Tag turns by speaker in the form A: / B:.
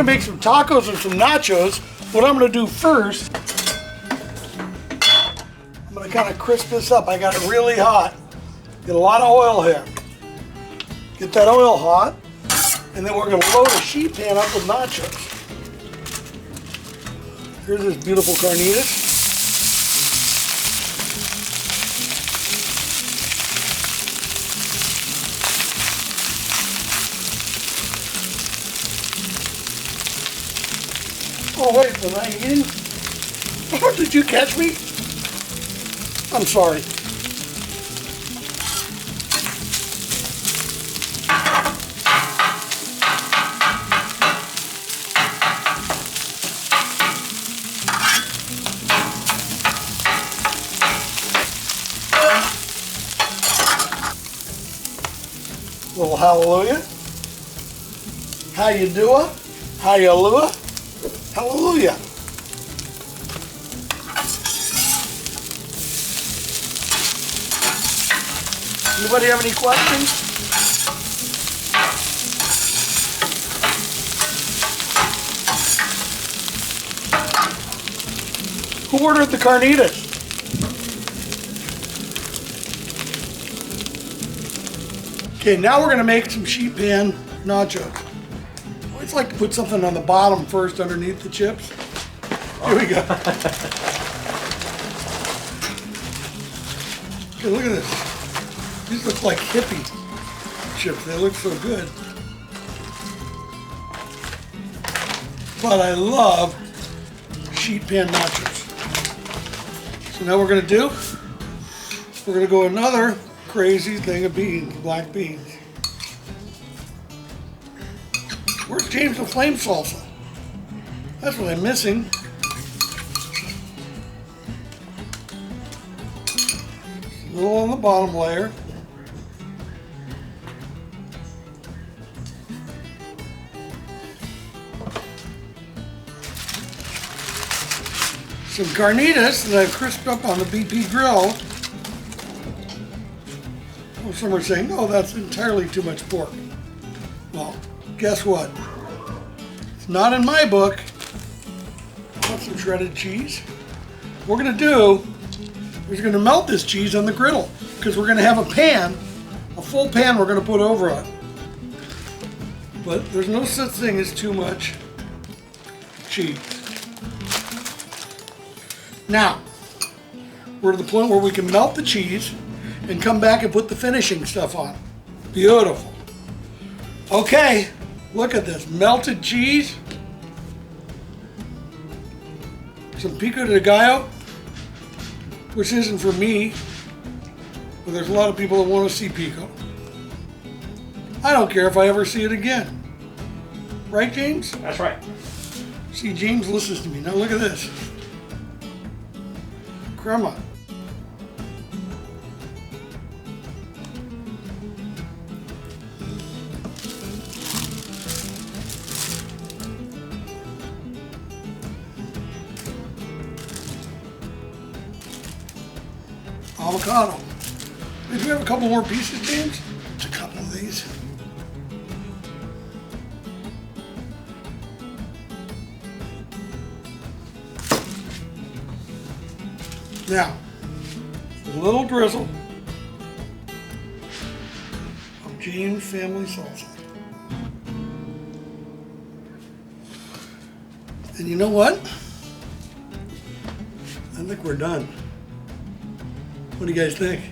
A: gonna make some tacos and some nachos. What I'm gonna do first, I'm gonna kind of crisp this up. I got it really hot. Get a lot of oil here. Get that oil hot, and then we're gonna load a sheet pan up with nachos. Here's this beautiful carnitas. Oh wait, was I eating? Oh, did you catch me? I'm sorry. Little hallelujah. How you doing? How you lua? Hallelujah. Anybody have any questions? Who ordered the carnitas? Okay, now we're gonna make some sheet pan nachos. I always like to put something on the bottom first underneath the chips. Here we go. Okay, look at this. These look like hippie chips. They look so good. But I love sheet pan nachos. So now we're gonna do, we're gonna go another crazy thing of beans, black beans. Where's James the Flame salsa? That's what I'm missing. A little on the bottom layer. Some carnitas that I've crisped up on the BP grill. Well, some are saying, no, that's entirely too much pork. Well, guess what? It's not in my book. I want some shredded cheese. What we're gonna do is we're gonna melt this cheese on the griddle because we're gonna have a pan, a full pan we're gonna put over it. But there's no such thing as too much cheese. Now, we're to the point where we can melt the cheese and come back and put the finishing stuff on. Beautiful. Okay, look at this. Melted cheese. Some pico de gallo, which isn't for me, but there's a lot of people that want to see pico. I don't care if I ever see it again. Right, James?
B: That's right.
A: See, James listens to me. Now look at this. Crema. Avocado. Did you have a couple more pieces, James? Just a couple of these. Now, a little drizzle of James family salsa. And you know what? I think we're done. What do you guys think?